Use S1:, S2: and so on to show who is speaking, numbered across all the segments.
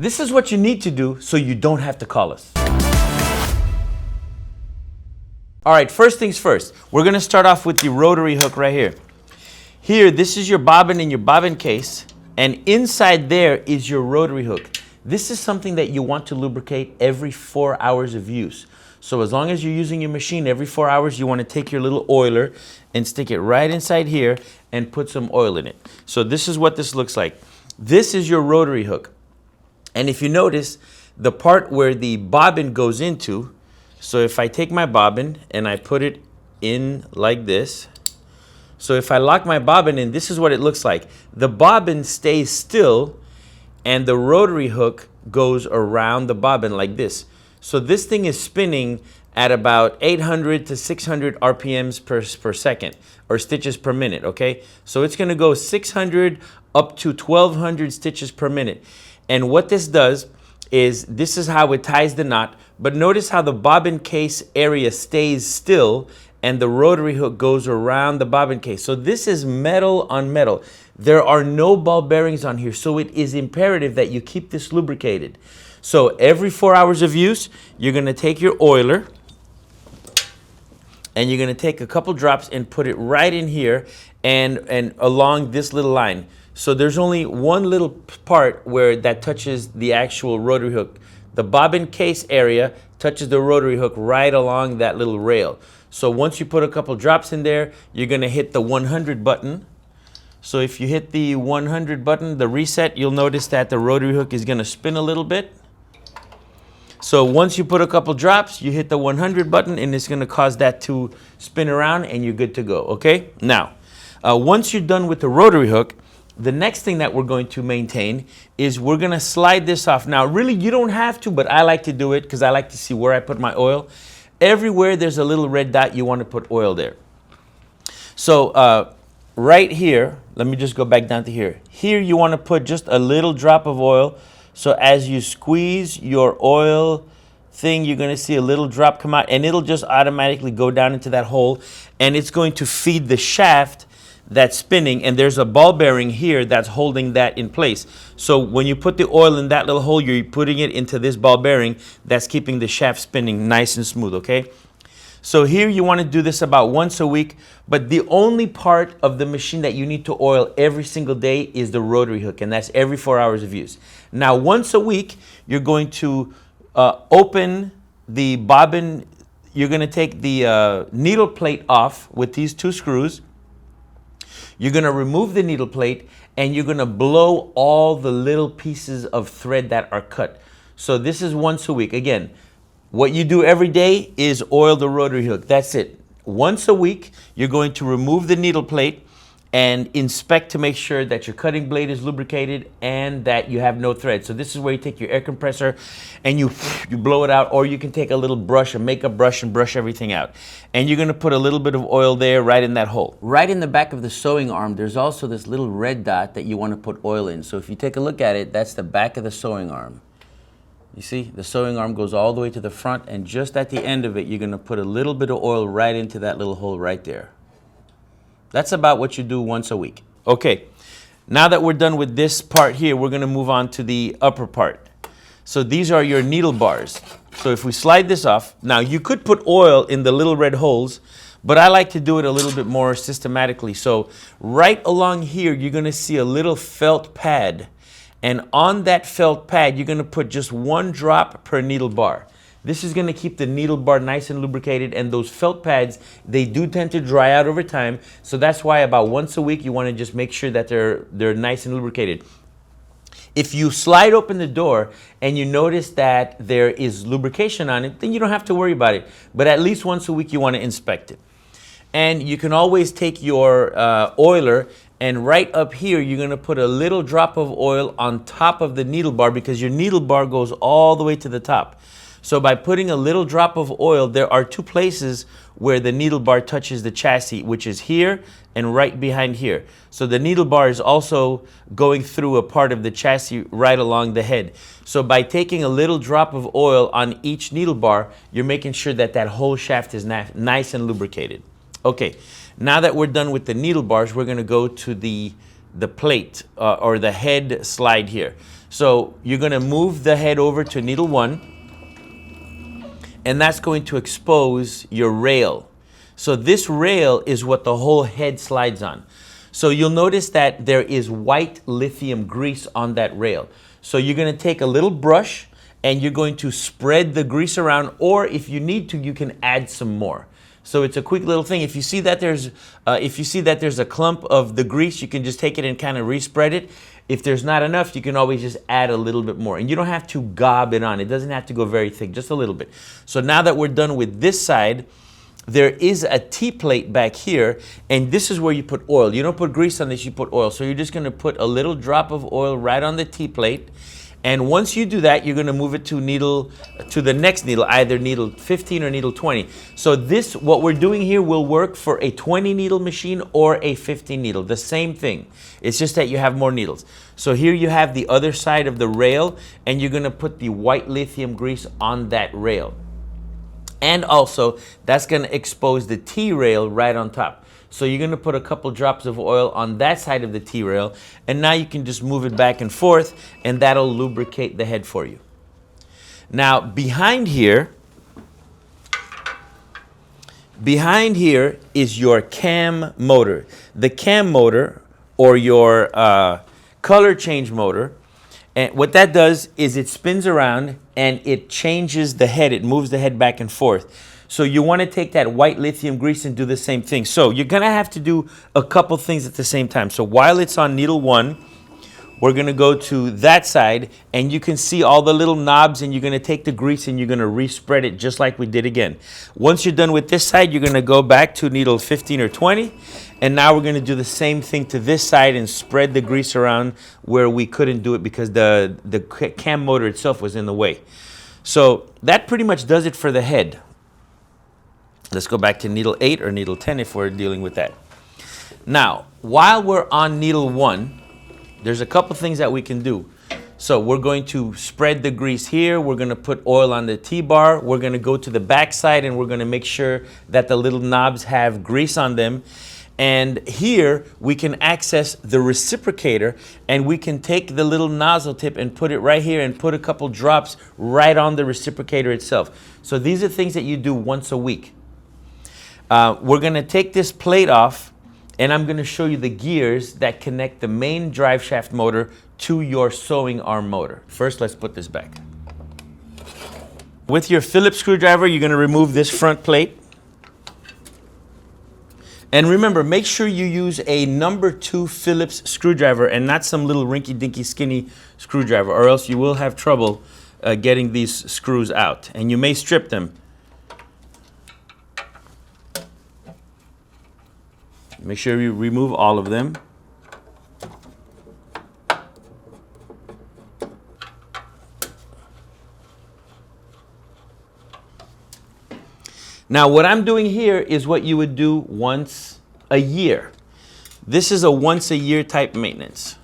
S1: This is what you need to do so you don't have to call us. All right, first things first, we're gonna start off with the rotary hook right here. Here, this is your bobbin and your bobbin case, and inside there is your rotary hook. This is something that you want to lubricate every 4 hours of use. So as long as you're using your machine every 4 hours, you want to take your little oiler and stick it right inside here and put some oil in it. So this is what this looks like. This is your rotary hook. And if you notice, the part where the bobbin goes into, so if I take my bobbin and I put it in like this, so if I lock my bobbin in, this is what it looks like. The bobbin stays still and the rotary hook goes around the bobbin like this. So this thing is spinning at about 800 to 600 RPMs per second, or stitches per minute, okay? So it's gonna go 600 up to 1200 stitches per minute. And what this does is, this is how it ties the knot, but notice how the bobbin case area stays still and the rotary hook goes around the bobbin case. So this is metal on metal. There are no ball bearings on here, so it is imperative that you keep this lubricated. So every 4 hours of use, you're gonna take your oiler and you're gonna take a couple drops and put it right in here and along this little line. So there's only one little part where that touches the actual rotary hook. The bobbin case area touches the rotary hook right along that little rail. So once you put a couple drops in there, you're gonna hit the 100 button. So if you hit the 100 button, the reset, you'll notice that the rotary hook is gonna spin a little bit. So once you put a couple drops, you hit the 100 button and it's gonna cause that to spin around and you're good to go, okay? Now, once you're done with the rotary hook, the next thing that we're going to maintain is we're gonna slide this off. Now, really, you don't have to, but I like to do it because I like to see where I put my oil. Everywhere there's a little red dot, you want to put oil there. So right here, let me just go back down to here. Here you want to put just a little drop of oil. So as you squeeze your oil thing, you're going to see a little drop come out and it'll just automatically go down into that hole and it's going to feed the shaft that's spinning, and there's a ball bearing here that's holding that in place. So when you put the oil in that little hole, you're putting it into this ball bearing that's keeping the shaft spinning nice and smooth, okay? So here you want to do this about once a week, but the only part of the machine that you need to oil every single day is the rotary hook, and that's every 4 hours of use. Now, once a week, you're going to open the bobbin. You're going to take the needle plate off with these two screws. You're gonna remove the needle plate and you're gonna blow all the little pieces of thread that are cut. So this is once a week. Again, what you do every day is oil the rotary hook. That's it. Once a week, you're going to remove the needle plate and inspect to make sure that your cutting blade is lubricated and that you have no thread. So this is where you take your air compressor and you blow it out, or you can take a little brush, a makeup brush, and brush everything out. And you're gonna put a little bit of oil there right in that hole. Right in the back of the sewing arm, there's also this little red dot that you wanna put oil in. So if you take a look at it, that's the back of the sewing arm. You see, the sewing arm goes all the way to the front, and just at the end of it, you're gonna put a little bit of oil right into that little hole right there. That's about what you do once a week. Okay, now that we're done with this part here, we're gonna move on to the upper part. So these are your needle bars. So if we slide this off, now you could put oil in the little red holes, but I like to do it a little bit more systematically. So right along here, you're gonna see a little felt pad. And on that felt pad, you're gonna put just 1 drop per needle bar. This is gonna keep the needle bar nice and lubricated, and those felt pads, they do tend to dry out over time. So that's why about once a week, you wanna just make sure that they're nice and lubricated. If you slide open the door and you notice that there is lubrication on it, then you don't have to worry about it. But at least once a week, you wanna inspect it. And you can always take your oiler, and right up here, you're gonna put a little drop of oil on top of the needle bar, because your needle bar goes all the way to the top. So by putting a little drop of oil, there are 2 places where the needle bar touches the chassis, which is here and right behind here. So the needle bar is also going through a part of the chassis right along the head. So by taking a little drop of oil on each needle bar, you're making sure that that whole shaft is nice and lubricated. Okay, now that we're done with the needle bars, we're gonna go to the plate or the head slide here. So you're going to move the head over to needle 1, and that's going to expose your rail. So this rail is what the whole head slides on. So you'll notice that there is white lithium grease on that rail. So you're going to take a little brush and you're going to spread the grease around, or if you need to, you can add some more. So it's a quick little thing. If you see that there's a clump of the grease, you can just take it and kind of respread it. If there's not enough, you can always just add a little bit more. And you don't have to gob it on. It doesn't have to go very thick, just a little bit. So now that we're done with this side, there is a T-plate back here, and this is where you put oil. You don't put grease on this, you put oil. So you're just gonna put a little drop of oil right on the T-plate. And once you do that, you're going to move it to the next needle, either needle 15 or needle 20. So this, what we're doing here, will work for a 20 needle machine or a 15 needle. The same thing. It's just that you have more needles. So here you have the other side of the rail, and you're going to put the white lithium grease on that rail. And also, that's going to expose the T-rail right on top. So you're going to put a couple drops of oil on that side of the T-rail, and now you can just move it back and forth, and that'll lubricate the head for you. Now, behind here is your cam motor. The cam motor, or your color change motor, and what that does is it spins around and it changes the head. It moves the head back and forth. So you want to take that white lithium grease and do the same thing. So you're going to have to do a couple things at the same time. So while it's on needle 1, we're going to go to that side, and you can see all the little knobs, and you're going to take the grease and you're going to respread it just like we did again. Once you're done with this side, you're going to go back to needle 15 or 20, and now we're going to do the same thing to this side and spread the grease around where we couldn't do it because the cam motor itself was in the way. So that pretty much does it for the head. Let's go back to needle 8 or needle 10 if we're dealing with that. Now, while we're on needle 1, there's a couple things that we can do. So we're going to spread the grease here. We're going to put oil on the T-bar. We're going to go to the back side, and we're going to make sure that the little knobs have grease on them. And here we can access the reciprocator, and we can take the little nozzle tip and put it right here and put a couple drops right on the reciprocator itself. So these are things that you do once a week. We're going to take this plate off, and I'm going to show you the gears that connect the main drive shaft motor to your sewing arm motor. First, let's put this back. With your Phillips screwdriver, you're going to remove this front plate. And remember, make sure you use a number 2 Phillips screwdriver and not some little rinky-dinky skinny screwdriver, or else you will have trouble getting these screws out, and you may strip them. Make sure you remove all of them. Now, what I'm doing here is what you would do once a year. This is a once a year type maintenance.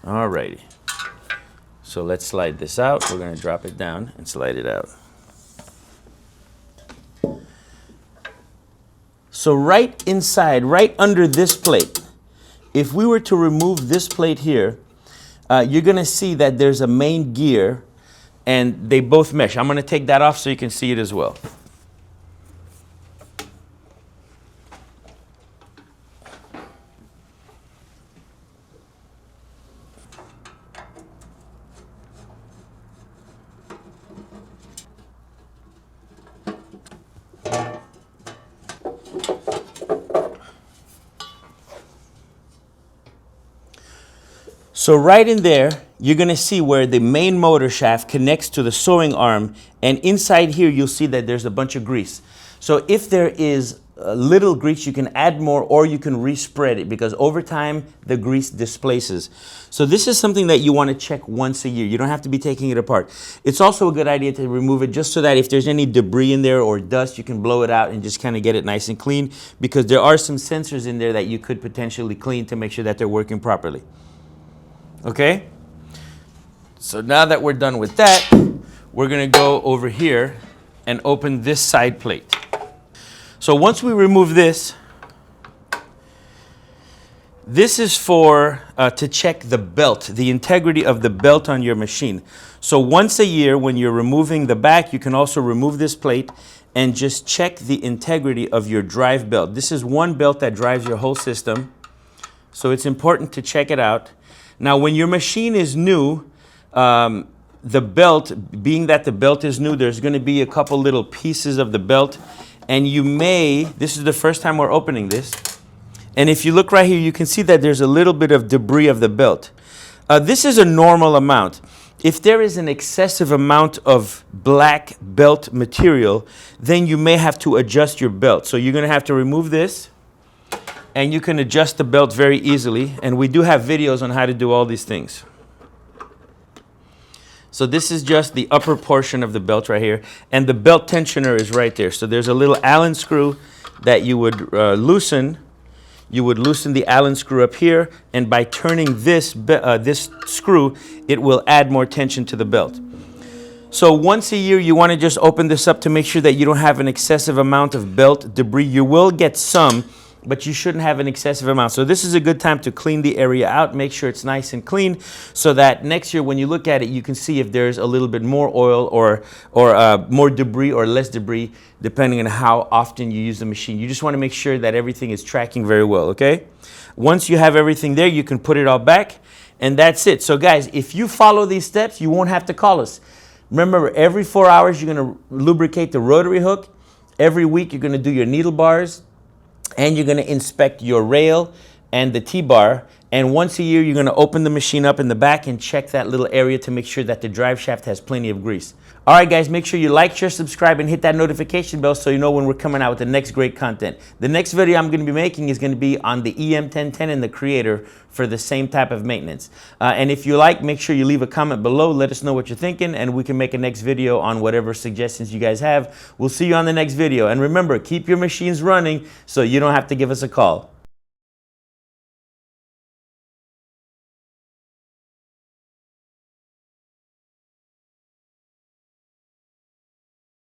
S1: Alrighty. So let's slide this out. We're going to drop it down and slide it out. So right inside, right under this plate, if we were to remove this plate here, you're going to see that there's a main gear, and they both mesh. I'm going to take that off so you can see it as well. So right in there, you're going to see where the main motor shaft connects to the sewing arm, and inside here you'll see that there's a bunch of grease. So if there is a little grease, you can add more, or you can respread it, because over time the grease displaces. So this is something that you want to check once a year. You don't have to be taking it apart. It's also a good idea to remove it just so that if there's any debris in there or dust, you can blow it out and just kind of get it nice and clean, because there are some sensors in there that you could potentially clean to make sure that they're working properly. Okay? So now that we're done with that, we're going to go over here and open this side plate. So once we remove this, this is for to check the belt, the integrity of the belt on your machine. So once a year when you're removing the back, you can also remove this plate and just check the integrity of your drive belt. This is one belt that drives your whole system, so it's important to check it out. Now when your machine is new, the belt, being that the belt is new, there's going to be a couple little pieces of the belt, and you may, this is the first time we're opening this, and if you look right here, you can see that there's a little bit of debris of the belt. This is a normal amount. If there is an excessive amount of black belt material, then you may have to adjust your belt. So you're going to have to remove this, and you can adjust the belt very easily. And we do have videos on how to do all these things. So this is just the upper portion of the belt right here, and the belt tensioner is right there. So there's a little Allen screw that you would loosen. You would loosen the Allen screw up here, and by turning this screw, it will add more tension to the belt. So once a year, you want to just open this up to make sure that you don't have an excessive amount of belt debris. You will get some, but you shouldn't have an excessive amount. So this is a good time to clean the area out, make sure it's nice and clean, so that next year when you look at it, you can see if there's a little bit more oil or more debris or less debris, depending on how often you use the machine. You just want to make sure that everything is tracking very well, okay? Once you have everything there, you can put it all back, and that's it. So guys, if you follow these steps, you won't have to call us. Remember, every 4 hours, you're going to lubricate the rotary hook. Every week, you're going to do your needle bars, and you're going to inspect your rail and the T-bar. And once a year, you're going to open the machine up in the back and check that little area to make sure that the drive shaft has plenty of grease. All right, guys, make sure you like, share, subscribe, and hit that notification bell so you know when we're coming out with the next great content. The next video I'm going to be making is going to be on the EM1010 and the Creator for the same type of maintenance. And if you like, make sure you leave a comment below. Let us know what you're thinking, and we can make a next video on whatever suggestions you guys have. We'll see you on the next video. And remember, keep your machines running so you don't have to give us a call.